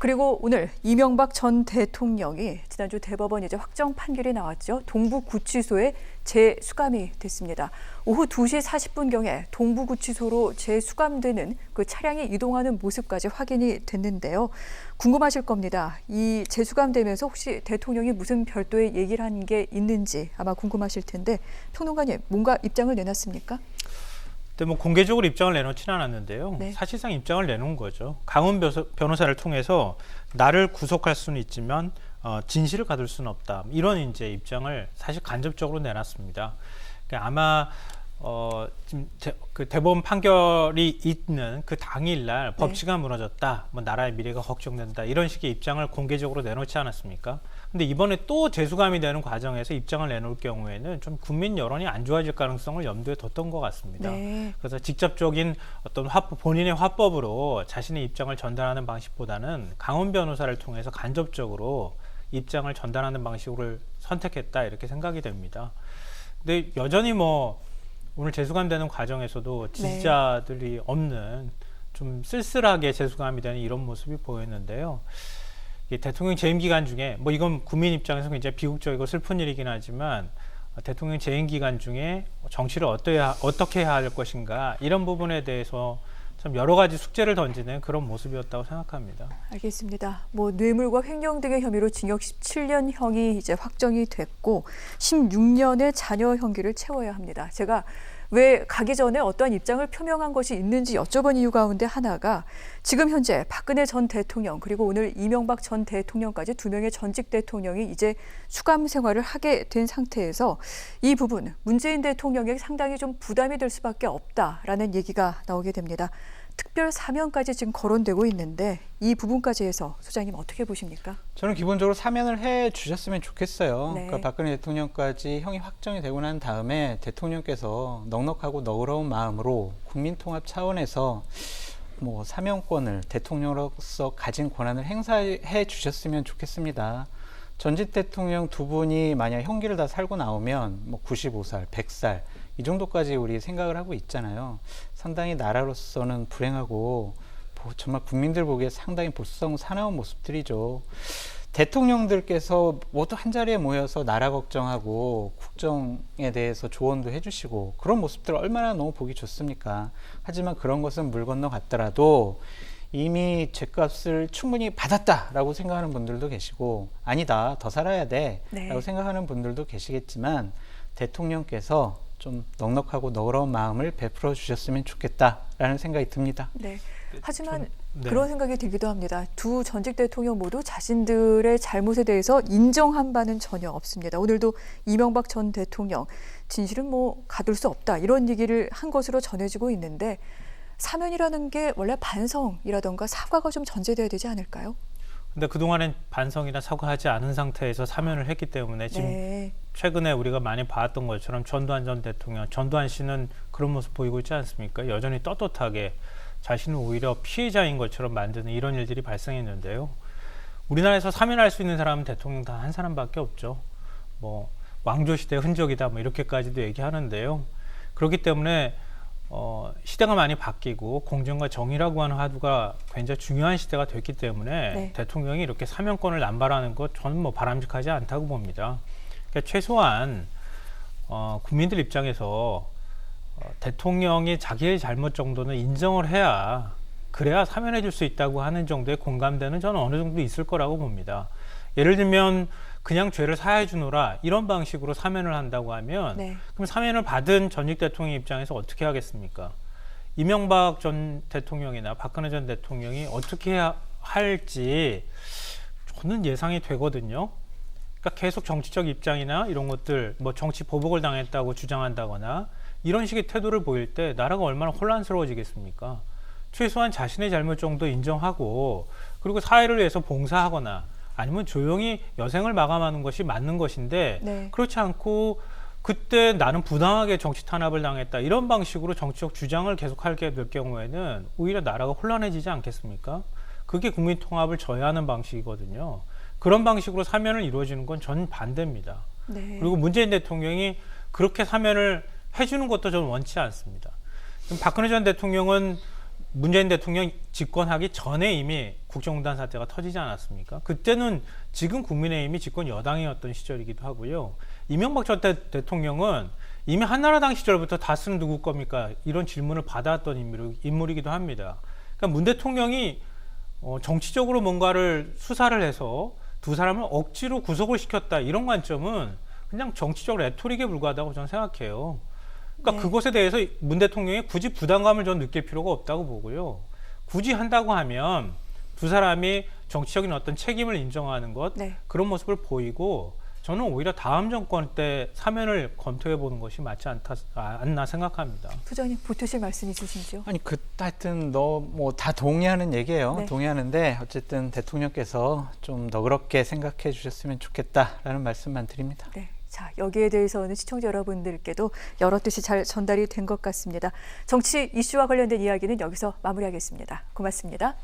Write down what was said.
그리고 오늘 이명박 전 대통령이 지난주 대법원 이제 확정 판결이 나왔죠. 동부구치소에 재수감이 됐습니다. 오후 2시 40분경에 동부구치소로 재수감되는 그 차량이 이동하는 모습까지 확인이 됐는데요. 궁금하실 겁니다. 이 재수감되면서 혹시 대통령이 무슨 별도의 얘기를 한 게 있는지 아마 궁금하실 텐데 평론가님 뭔가 입장을 내놨습니까? 근데 뭐 공개적으로 입장을 내놓지는 않았는데요. 네. 사실상 입장을 내놓은 거죠. 강훈 변호사를 통해서 나를 구속할 수는 있지만 진실을 가둘 수는 없다. 이런 이제 입장을 사실 간접적으로 내놨습니다. 그러니까 아마 지금 그 대법원 판결이 있는 그 당일날 법치가 무너졌다, 뭐 나라의 미래가 걱정된다 이런 식의 입장을 공개적으로 내놓지 않았습니까? 근데 이번에 또 재수감이 되는 과정에서 입장을 내놓을 경우에는 좀 국민 여론이 안 좋아질 가능성을 염두에 뒀던 것 같습니다. 네. 그래서 직접적인 어떤 본인의 화법으로 자신의 입장을 전달하는 방식보다는 강훈 변호사를 통해서 간접적으로 입장을 전달하는 방식을 선택했다 이렇게 생각이 됩니다. 근데 여전히 뭐 오늘 재수감되는 과정에서도 지지자들이 없는 좀 쓸쓸하게 재수감이 되는 이런 모습이 보였는데요. 대통령 재임 기간 중에 뭐 이건 국민 입장에서 굉장히 비극적이고 슬픈 일이긴 하지만 대통령 재임 기간 중에 정치를 어떻게 해야 할 것인가 이런 부분에 대해서 참 여러 가지 숙제를 던지는 그런 모습이었다고 생각합니다. 알겠습니다. 뭐 뇌물과 횡령 등의 혐의로 징역 17년형이 이제 확정이 됐고 16년의 자녀 형기를 채워야 합니다. 제가 왜 가기 전에 어떠한 입장을 표명한 것이 있는지 여쭤본 이유 가운데 하나가 지금 현재 박근혜 전 대통령 그리고 오늘 이명박 전 대통령까지 두 명의 전직 대통령이 이제 수감 생활을 하게 된 상태에서 이 부분 문재인 대통령에게 상당히 좀 부담이 될 수밖에 없다라는 얘기가 나오게 됩니다. 특별 사면까지 지금 거론되고 있는데 이 부분까지 해서 소장님 어떻게 보십니까? 저는 기본적으로 사면을 해 주셨으면 좋겠어요. 네. 그러니까 박근혜 대통령까지 형이 확정이 되고 난 다음에 대통령께서 넉넉하고 너그러운 마음으로 국민통합 차원에서 뭐 사면권을 대통령으로서 가진 권한을 행사해 주셨으면 좋겠습니다. 전직 대통령 두 분이 만약 형기를 다 살고 나오면 뭐 95살, 100살 이 정도까지 우리 생각을 하고 있잖아요. 상당히 나라로서는 불행하고 정말 국민들 보기에 상당히 볼성 사나운 모습들이죠. 대통령들께서 모두 한자리에 모여서 나라 걱정하고 국정에 대해서 조언도 해주시고 그런 모습들 얼마나 너무 보기 좋습니까? 하지만 그런 것은 물 건너갔더라도 이미 죗값을 충분히 받았다라고 생각하는 분들도 계시고 아니다, 더 살아야 돼 라고 생각하는 분들도 계시겠지만 대통령께서 좀 넉넉하고 너그러운 마음을 베풀어 주셨으면 좋겠다라는 생각이 듭니다. 네. 하지만 그런 생각이 들기도 합니다. 두 전직 대통령 모두 자신들의 잘못에 대해서 인정한 바는 전혀 없습니다. 오늘도 이명박 전 대통령 진실은 뭐 가둘 수 없다 이런 얘기를 한 것으로 전해지고 있는데 사면이라는 게 원래 반성이라던가 사과가 좀 전제돼야 되지 않을까요? 근데 그동안엔 반성이나 사과하지 않은 상태에서 사면을 했기 때문에 지금 최근에 우리가 많이 봤던 것처럼 전두환 전 대통령, 전두환 씨는 그런 모습 보이고 있지 않습니까? 여전히 떳떳하게 자신은 오히려 피해자인 것처럼 만드는 이런 일들이 발생했는데요. 우리나라에서 사면할 수 있는 사람은 대통령 단 한 사람밖에 없죠. 뭐 왕조시대의 흔적이다 뭐 이렇게까지도 얘기하는데요. 그렇기 때문에 시대가 많이 바뀌고 공정과 정의라고 하는 화두가 굉장히 중요한 시대가 됐기 때문에 대통령이 이렇게 사면권을 남발하는 것 저는 뭐 바람직하지 않다고 봅니다. 그러니까 최소한 국민들 입장에서 대통령이 자기의 잘못 정도는 인정을 해야 그래야 사면해 줄 수 있다고 하는 정도의 공감대는 저는 어느 정도 있을 거라고 봅니다. 예를 들면 그냥 죄를 사해 주노라 이런 방식으로 사면을 한다고 하면 그럼 사면을 받은 전직 대통령 입장에서 어떻게 하겠습니까? 이명박 전 대통령이나 박근혜 전 대통령이 어떻게 해야 할지 저는 예상이 되거든요. 그러니까 계속 정치적 입장이나 이런 것들 뭐 정치 보복을 당했다고 주장한다거나 이런 식의 태도를 보일 때 나라가 얼마나 혼란스러워지겠습니까? 최소한 자신의 잘못 정도 인정하고 그리고 사회를 위해서 봉사하거나 아니면 조용히 여생을 마감하는 것이 맞는 것인데 그렇지 않고 그때 나는 부당하게 정치 탄압을 당했다 이런 방식으로 정치적 주장을 계속하게 될 경우에는 오히려 나라가 혼란해지지 않겠습니까? 그게 국민 통합을 저해하는 방식이거든요. 그런 방식으로 사면을 이루어지는 건 전 반대입니다. 그리고 문재인 대통령이 그렇게 사면을 해주는 것도 저는 원치 않습니다. 박근혜 전 대통령은 문재인 대통령 집권하기 전에 이미 국정농단 사태가 터지지 않았습니까? 그때는 지금 국민의힘이 집권 여당이었던 시절이기도 하고요. 이명박 전 대통령은 이미 한나라당 시절부터 다스는 누구 겁니까? 이런 질문을 받아왔던 인물이기도 합니다. 그러니까 문 대통령이 정치적으로 뭔가를 수사를 해서 두 사람을 억지로 구속을 시켰다, 이런 관점은 그냥 정치적 레토릭에 불과하다고 저는 생각해요. 그러니까 그것에 대해서 문 대통령이 굳이 부담감을 좀 느낄 필요가 없다고 보고요. 굳이 한다고 하면 두 사람이 정치적인 어떤 책임을 인정하는 것, 그런 모습을 보이고, 저는 오히려 다음 정권 때 사면을 검토해 보는 것이 맞지 않나 생각합니다. 부장님, 보태실 말씀 있으신지요? 아니, 하여튼 뭐 다 동의하는 얘기예요. 네. 동의하는데 어쨌든 대통령께서 좀 너그럽게 생각해 주셨으면 좋겠다라는 말씀만 드립니다. 네. 자, 여기에 대해서는 시청자 여러분들께도 여러 뜻이 잘 전달이 된 것 같습니다. 정치 이슈와 관련된 이야기는 여기서 마무리하겠습니다. 고맙습니다.